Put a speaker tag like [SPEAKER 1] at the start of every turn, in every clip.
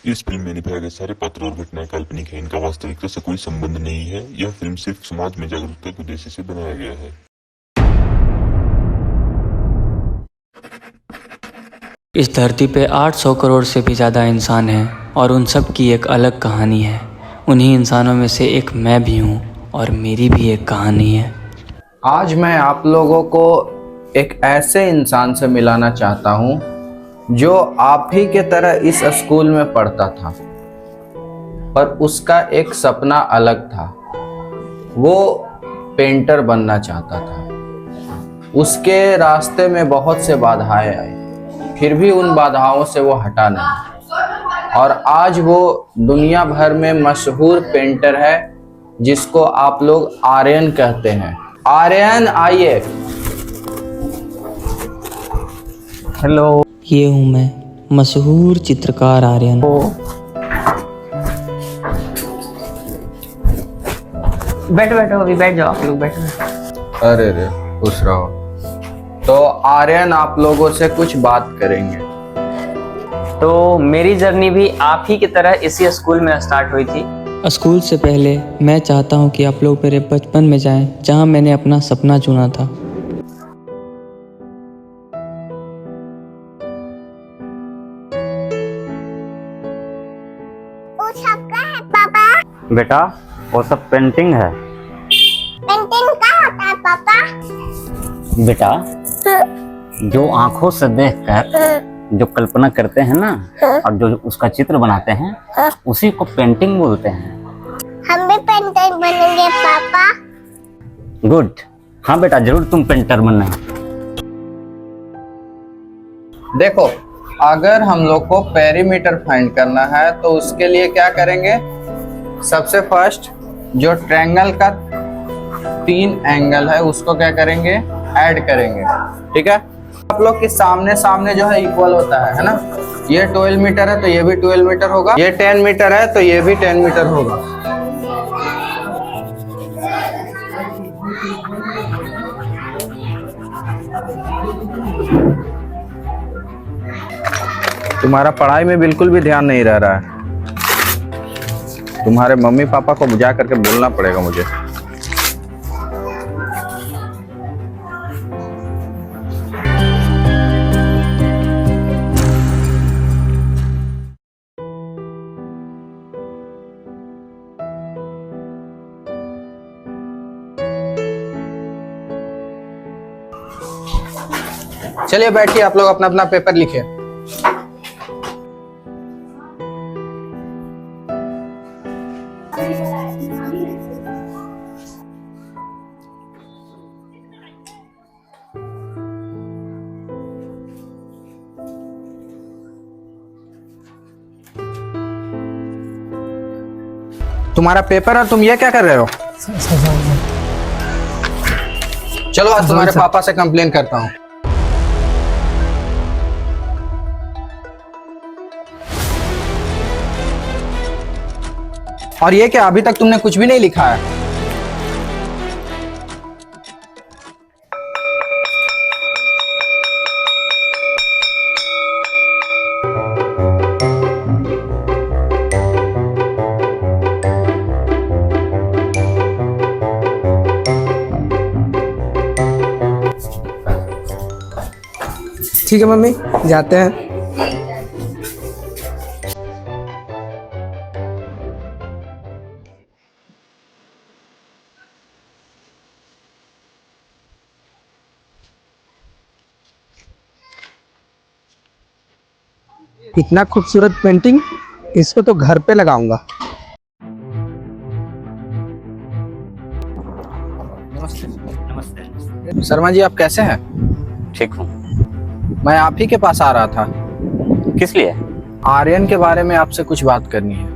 [SPEAKER 1] इस फिल्म में निभाए गए सारे पात्र और घटनाएं काल्पनिक हैं। इनका वास्तविकता से कोई संबंध नहीं है। यह फिल्म सिर्फ समाज में जागरूकता के उद्देश्य से बनाया गया है।
[SPEAKER 2] इस धरती पे 800 करोड़ से भी ज़्यादा इंसान हैं और उन सब की एक अलग कहानी है। उन्हीं इंसानों में से एक मैं भी हूँ और मेरी भी एक कहानी है।
[SPEAKER 3] आज मैं आप लोगों को एक ऐसे इंसान से मिलाना चाहता हूँ जो आप ही के तरह इस स्कूल में पढ़ता था, पर उसका एक सपना अलग था। वो पेंटर बनना चाहता था। उसके रास्ते में बहुत से बाधाएं आई, फिर भी उन बाधाओं से वो हटा नहीं और आज वो दुनिया भर में मशहूर पेंटर है जिसको आप लोग आर्यन कहते हैं। आर्यन आइए।
[SPEAKER 2] हेलो, ये हूँ मैं, मशहूर चित्रकार आर्यन।
[SPEAKER 4] बैठो बैठो, अभी बैठ जाओ, आप लोग बैठो।
[SPEAKER 3] अरे रे, खुश रहो। तो आर्यन आप लोगों से कुछ बात करेंगे।
[SPEAKER 4] तो मेरी जर्नी भी आप ही की तरह इसी स्कूल में स्टार्ट हुई थी।
[SPEAKER 2] स्कूल से पहले मैं चाहता हूँ कि आप लोग मेरे बचपन में जाएं, जहाँ मैंने अपना सपना चुना था।
[SPEAKER 5] वो सब क्या है पापा?
[SPEAKER 6] बेटा वो सब पेंटिंग है।
[SPEAKER 5] पेंटिंग क्या होता है पापा?
[SPEAKER 6] बेटा जो आंखों से देखकर जो कल्पना करते हैं ना और जो उसका चित्र बनाते हैं उसी को पेंटिंग बोलते हैं।
[SPEAKER 5] हम भी पेंटर बनेंगे पापा।
[SPEAKER 6] गुड, हाँ बेटा जरूर तुम पेंटर बनना।
[SPEAKER 3] देखो, अगर हम लोग को पेरीमीटर फाइंड करना है तो उसके लिए क्या करेंगे? सबसे फर्स्ट जो ट्रायंगल का 3 एंगल है उसको क्या करेंगे? ऐड करेंगे। ठीक है, आप लोग के सामने सामने जो है इक्वल होता है ना। ये 12 मीटर है तो ये भी 12 मीटर होगा, ये 10 मीटर है तो ये भी 10 मीटर होगा। तुम्हारा पढ़ाई में बिल्कुल भी ध्यान नहीं रह रहा है। तुम्हारे मम्मी पापा को बुझा करके बोलना पड़ेगा मुझे। चलिए बैठिए, आप लोग अपना अपना पेपर लिखिए। तुम्हारा पेपर है, तुम ये क्या कर रहे हो? चलो आज तुम्हारे पापा से कंप्लेन करता हूँ। और ये क्या, अभी तक तुमने कुछ भी नहीं लिखा है?
[SPEAKER 7] ठीक है मम्मी, जाते हैं। इतना खूबसूरत पेंटिंग, इसको तो घर पे लगाऊंगा।
[SPEAKER 3] शर्मा जी, आप कैसे हैं?
[SPEAKER 6] ठीक हूँ।
[SPEAKER 3] मैं आप ही के पास आ रहा था।
[SPEAKER 6] किस लिए?
[SPEAKER 3] आर्यन के बारे में आपसे कुछ बात करनी है।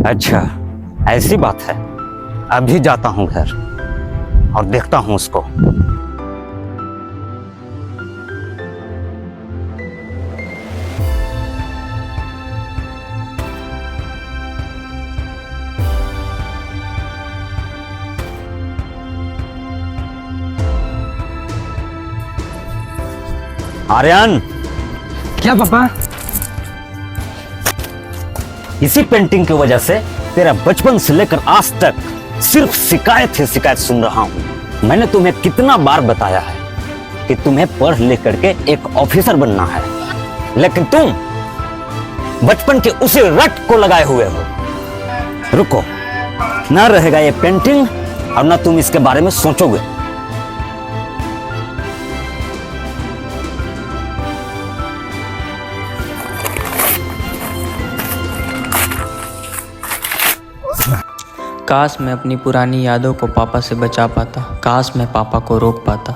[SPEAKER 6] अच्छा ऐसी बात है, अभी जाता हूँ घर और देखता हूँ उसको। आर्यन,
[SPEAKER 7] क्या पापा?
[SPEAKER 6] इसी पेंटिंग की वजह से तेरा बचपन से लेकर आज तक सिर्फ शिकायत ही शिकायत सुन रहा हूं। मैंने तुम्हें कितना बार बताया है कि तुम्हें पढ़ लिख करके एक ऑफिसर बनना है, लेकिन तुम बचपन के उसी रट को लगाए हुए हो। रुको, ना रहेगा ये पेंटिंग और ना तुम इसके बारे में सोचोगे।
[SPEAKER 2] काश मैं अपनी पुरानी यादों को पापा से बचा पाता, काश मैं पापा को रोक पाता।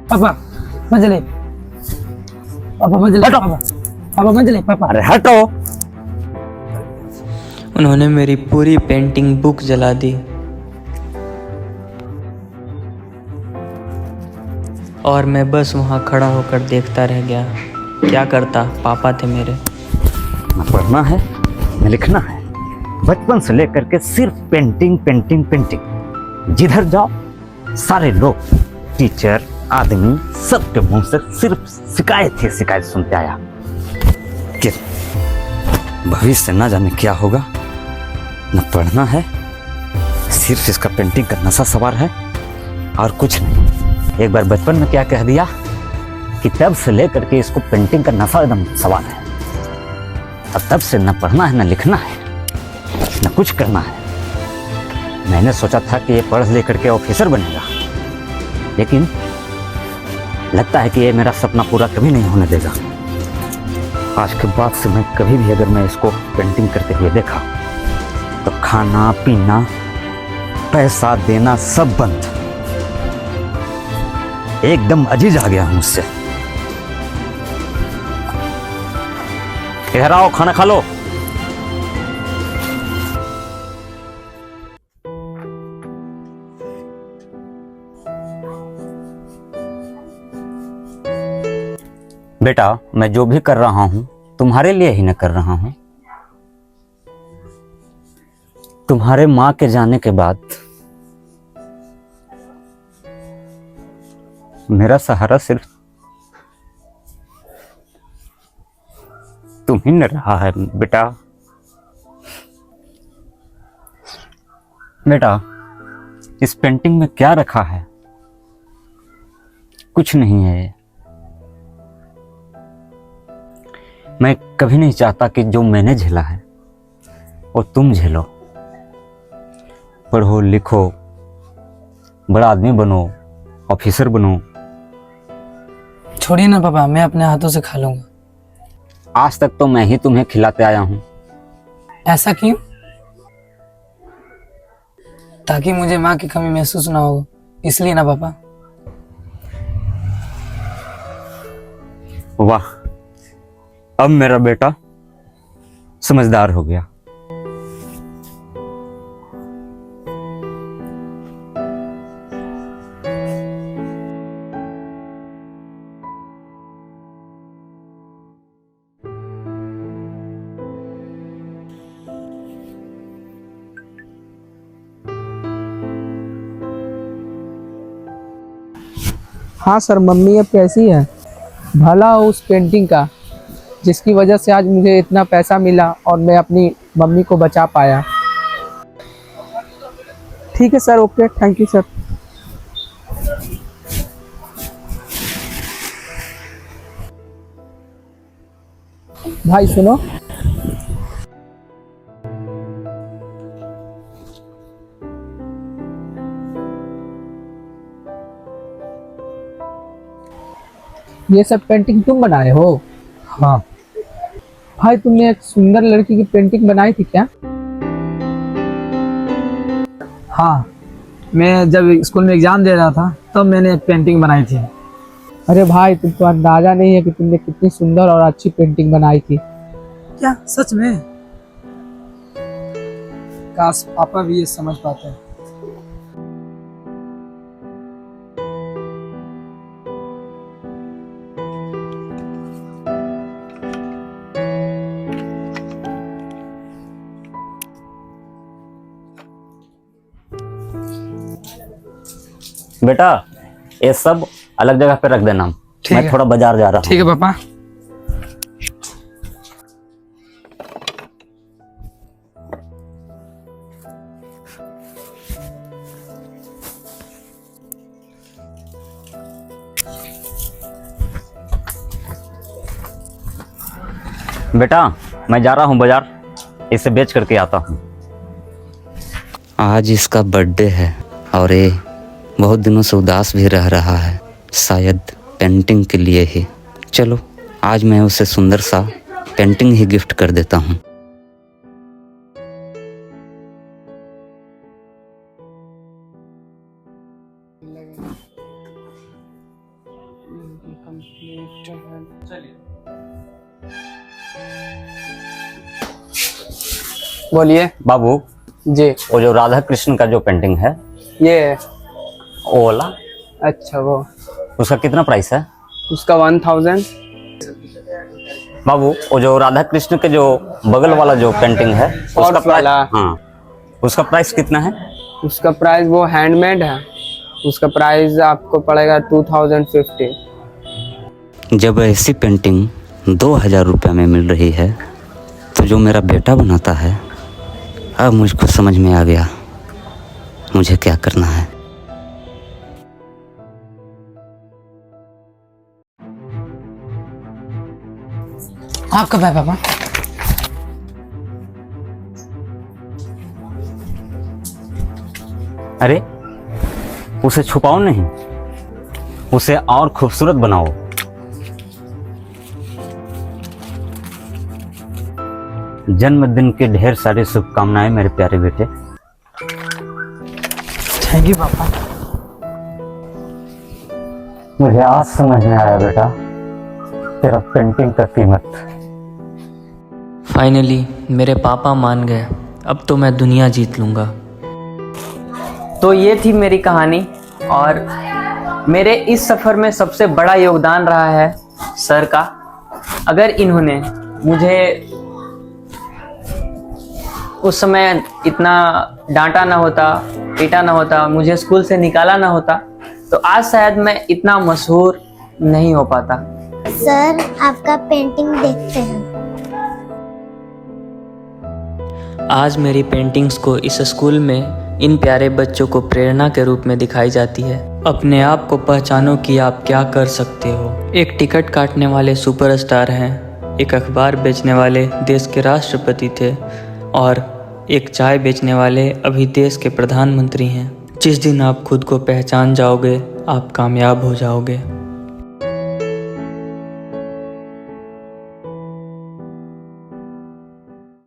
[SPEAKER 7] पापा मंजले, पापा मंजले, पापा पापा मंजले, पापा।
[SPEAKER 6] अरे हटो।
[SPEAKER 2] उन्होंने मेरी पूरी पेंटिंग बुक जला दी और मैं बस वहाँ खड़ा होकर देखता रह गया। क्या करता, पापा थे मेरे।
[SPEAKER 6] न पढ़ना है न लिखना है, बचपन से लेकर के सिर्फ पेंटिंग पेंटिंग पेंटिंग। जिधर जाओ सारे लोग, टीचर, आदमी, सबके मुंह से सिर्फ शिकायत ही शिकायत सुनते आया कि भविष्य ना जाने क्या होगा। न पढ़ना है, सिर्फ इसका पेंटिंग का नशा सवार है और कुछ नहीं। एक बार बचपन में क्या कह दिया कि तब से लेकर के इसको पेंटिंग का नशा एकदम सवाल है। अब तब से न पढ़ना है न लिखना है न कुछ करना है। मैंने सोचा था कि ये पढ़ लेकर के ऑफिसर बनेगा, लेकिन लगता है कि ये मेरा सपना पूरा कभी नहीं होने देगा। आज के बाद से मैं कभी भी अगर मैं इसको पेंटिंग करते हुए देखा तो खाना पीना, पैसा देना सब बंद। एकदम अजीज आ गया मुझसे। इधर आओ, खाना खा लो। बेटा, मैं जो भी कर रहा हूं तुम्हारे लिए ही न कर रहा हूं। तुम्हारे मां के जाने के बाद मेरा सहारा सिर्फ तुम ही न रहा है बेटा। बेटा, इस पेंटिंग में क्या रखा है? कुछ नहीं है। मैं कभी नहीं चाहता कि जो मैंने झेला है वो तुम झेलो। पढ़ो लिखो, बड़ा आदमी बनो, ऑफिसर बनो।
[SPEAKER 7] छोड़िए ना पापा, मैं अपने हाथों से खा लूंगा।
[SPEAKER 6] आज तक तो मैं ही तुम्हें खिलाते आया हूं।
[SPEAKER 7] ऐसा क्यों? ताकि मुझे माँ की कमी महसूस ना हो, इसलिए ना पापा।
[SPEAKER 6] वाह, अब मेरा बेटा समझदार हो गया।
[SPEAKER 7] हाँ सर, मम्मी अब कैसी है? भला हो उस पेंटिंग का जिसकी वजह से आज मुझे इतना पैसा मिला और मैं अपनी मम्मी को बचा पाया। ठीक है sir, okay, thank you sir. भाई सुनो, ये सब पेंटिंग तुम बनाए हो? हाँ भाई, तुमने एक सुंदर लड़की की पेंटिंग बनाई थी क्या? हाँ, मैं जब स्कूल में एग्जाम दे रहा था तब मैंने एक पेंटिंग बनाई थी। अरे भाई, तुमको अंदाजा नहीं है कि तुमने कितनी सुंदर और अच्छी पेंटिंग बनाई थी। क्या सच में? काश पापा भी ये समझ पाते हैं।
[SPEAKER 6] बेटा ये सब अलग जगह पे रख देना,
[SPEAKER 7] ठीक
[SPEAKER 6] मैं
[SPEAKER 7] है।
[SPEAKER 6] थोड़ा बाजार जा रहा हूँ।
[SPEAKER 7] ठीक है पापा।
[SPEAKER 6] बेटा मैं जा रहा हूँ बाजार, इसे बेच करके आता हूँ। आज इसका बर्थडे है और ये बहुत दिनों से उदास भी रह रहा है, शायद पेंटिंग के लिए ही। चलो आज मैं उसे सुंदर सा पेंटिंग ही गिफ्ट कर देता हूँ।
[SPEAKER 7] बोलिए।
[SPEAKER 6] बाबू
[SPEAKER 7] जी
[SPEAKER 6] वो जो राधा कृष्ण का जो पेंटिंग है
[SPEAKER 7] ये।
[SPEAKER 6] वो वाला,
[SPEAKER 7] अच्छा वो
[SPEAKER 6] उसका कितना प्राइस है?
[SPEAKER 7] उसका 1000।
[SPEAKER 6] बाबू वो जो राधा कृष्ण के जो बगल वाला जो पेंटिंग है उसका
[SPEAKER 7] Horse
[SPEAKER 6] प्राइस,
[SPEAKER 7] वाला।
[SPEAKER 6] हाँ उसका प्राइस कितना है?
[SPEAKER 7] उसका प्राइस, वो हैंडमेड है, उसका प्राइस आपको पड़ेगा 2050।
[SPEAKER 6] जब ऐसी पेंटिंग 2000 रुपये में मिल रही है तो जो मेरा बेटा बनाता है, अब मुझको समझ में आ गया मुझे क्या करना है।
[SPEAKER 7] आप कब है पापा?
[SPEAKER 6] अरे उसे छुपाओ नहीं, उसे और खूबसूरत बनाओ। जन्मदिन की ढेर सारी शुभकामनाएं मेरे प्यारे बेटे।
[SPEAKER 7] थैंक यू पापा।
[SPEAKER 6] मुझे आज समझ में आया बेटा तेरा पेंटिंग का कीमत।
[SPEAKER 2] फाइनली मेरे पापा मान गए, अब तो मैं दुनिया जीत लूँगा।
[SPEAKER 4] तो ये थी मेरी कहानी और मेरे इस सफ़र में सबसे बड़ा योगदान रहा है सर का। अगर इन्होंने मुझे उस समय इतना डांटा ना होता, पीटा ना होता, मुझे स्कूल से निकाला ना होता, तो आज शायद मैं इतना मशहूर नहीं हो पाता।
[SPEAKER 5] सर आपका पेंटिंग देखते हैं।
[SPEAKER 2] आज मेरी पेंटिंग्स को इस स्कूल में इन प्यारे बच्चों को प्रेरणा के रूप में दिखाई जाती है। अपने आप को पहचानो कि आप क्या कर सकते हो। एक टिकट काटने वाले सुपरस्टार हैं, एक अखबार बेचने वाले देश के राष्ट्रपति थे और एक चाय बेचने वाले अभी देश के प्रधानमंत्री हैं। जिस दिन आप खुद को पहचान जाओगे आप कामयाब हो जाओगे।